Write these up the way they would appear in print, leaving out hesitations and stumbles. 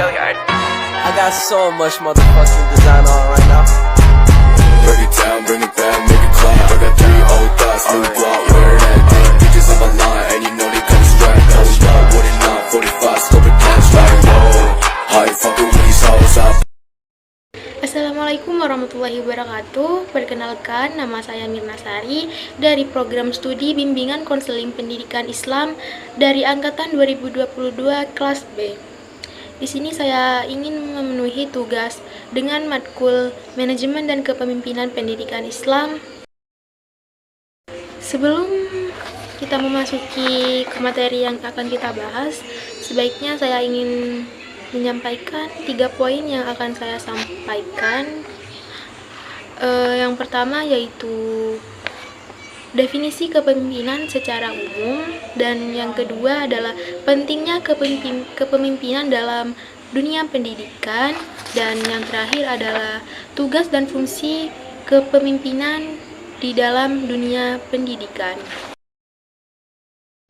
I got so much motherfucking design on right now. Break it down, bring it back, make it clap. I got 3 old thoughts, new block, where that day. Bitches on my line, and you know they come straight. Hold up, what it not, 45, scope it cash like whoa. How you fucking with these hoes up? Assalamualaikum warahmatullahi wabarakatuh. Perkenalkan, nama saya Mirna Sari dari Program Studi Bimbingan Konseling Pendidikan Islam dari Angkatan 2022 kelas B. Di sini saya ingin memenuhi tugas dengan matkul Manajemen dan Kepemimpinan Pendidikan Islam. Sebelum kita memasuki ke materi yang akan kita bahas, sebaiknya saya ingin menyampaikan 3 poin yang akan saya sampaikan. Yang pertama yaitu definisi kepemimpinan secara umum, dan yang kedua adalah pentingnya kepemimpinan dalam dunia pendidikan, dan yang terakhir adalah tugas dan fungsi kepemimpinan di dalam dunia pendidikan.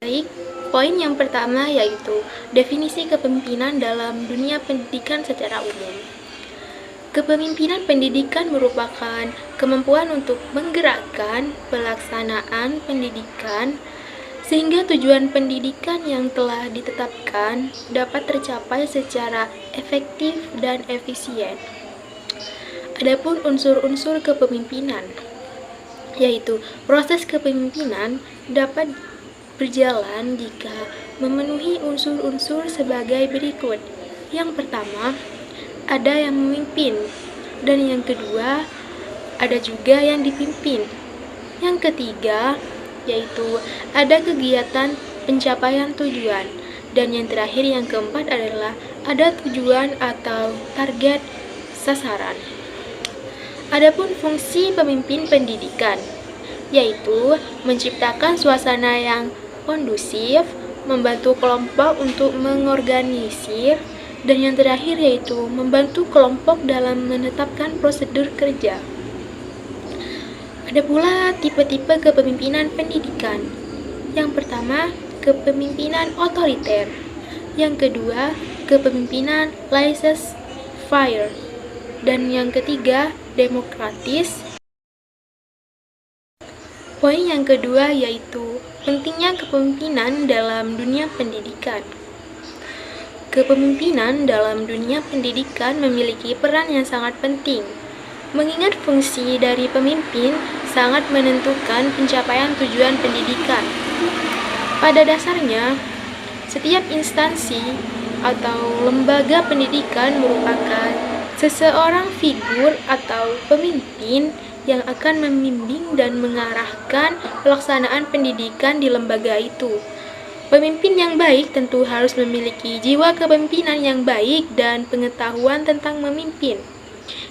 Baik, poin yang pertama yaitu definisi kepemimpinan dalam dunia pendidikan secara umum. Kepemimpinan pendidikan merupakan kemampuan untuk menggerakkan pelaksanaan pendidikan sehingga tujuan pendidikan yang telah ditetapkan dapat tercapai secara efektif dan efisien. Adapun unsur-unsur kepemimpinan, yaitu proses kepemimpinan dapat berjalan jika memenuhi unsur-unsur sebagai berikut. Yang pertama, ada yang memimpin, dan yang kedua, ada juga yang dipimpin. Yang ketiga, yaitu ada kegiatan pencapaian tujuan, dan yang terakhir yang keempat adalah ada tujuan atau target sasaran. Adapun fungsi pemimpin pendidikan, yaitu menciptakan suasana yang kondusif, membantu kelompok untuk mengorganisir, dan yang terakhir yaitu membantu kelompok dalam menetapkan prosedur kerja. Ada pula tipe-tipe kepemimpinan pendidikan. Yang pertama, kepemimpinan otoriter. Yang kedua, kepemimpinan laissez-faire. Dan yang ketiga, demokratis. Poin yang kedua yaitu pentingnya kepemimpinan dalam dunia pendidikan. Kepemimpinan dalam dunia pendidikan memiliki peran yang sangat penting, mengingat fungsi dari pemimpin sangat menentukan pencapaian tujuan pendidikan. Pada dasarnya, setiap instansi atau lembaga pendidikan merupakan seseorang figur atau pemimpin yang akan membimbing dan mengarahkan pelaksanaan pendidikan di lembaga itu. Pemimpin yang baik tentu harus memiliki jiwa kepemimpinan yang baik dan pengetahuan tentang memimpin.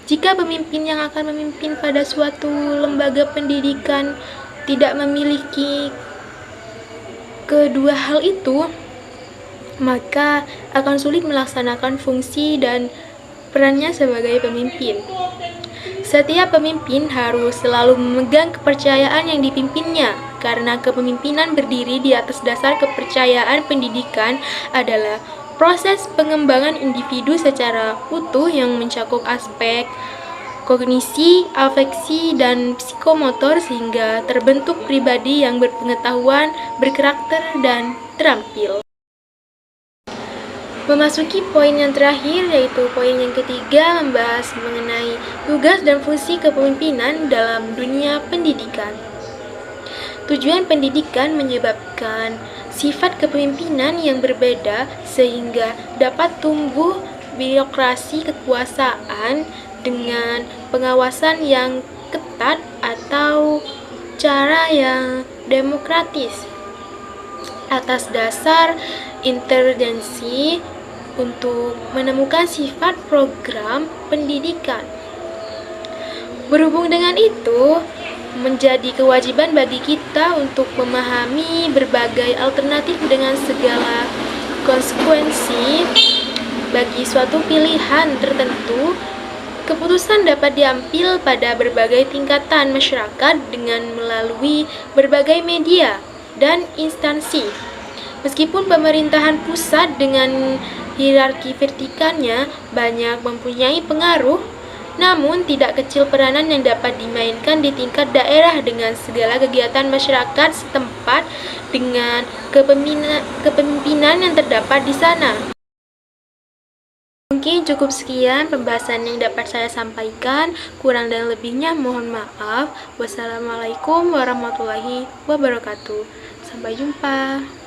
Jika pemimpin yang akan memimpin pada suatu lembaga pendidikan tidak memiliki kedua hal itu, maka akan sulit melaksanakan fungsi dan perannya sebagai pemimpin. Setiap pemimpin harus selalu memegang kepercayaan yang dipimpinnya, karena kepemimpinan berdiri di atas dasar kepercayaan. Pendidikan adalah proses pengembangan individu secara utuh yang mencakup aspek kognisi, afeksi, dan psikomotor sehingga terbentuk pribadi yang berpengetahuan, berkarakter, dan terampil. Memasuki poin yang terakhir, yaitu poin yang ketiga, membahas mengenai tugas dan fungsi kepemimpinan dalam dunia pendidikan. Tujuan pendidikan menyebabkan sifat kepemimpinan yang berbeda sehingga dapat tumbuh birokrasi kekuasaan dengan pengawasan yang ketat atau cara yang demokratis atas dasar intervensi untuk menemukan sifat program pendidikan. Berhubung dengan itu, menjadi kewajiban bagi kita untuk memahami berbagai alternatif dengan segala konsekuensi bagi suatu pilihan tertentu. Keputusan dapat diambil pada berbagai tingkatan masyarakat dengan melalui berbagai media dan instansi. Meskipun pemerintahan pusat dengan hierarki vertikalnya banyak mempunyai pengaruh, namun tidak kecil peranan yang dapat dimainkan di tingkat daerah dengan segala kegiatan masyarakat setempat dengan kepemimpinan yang terdapat di sana. Mungkin cukup sekian pembahasan yang dapat saya sampaikan. Kurang dan lebihnya mohon maaf. Wassalamualaikum warahmatullahi wabarakatuh. Sampai jumpa.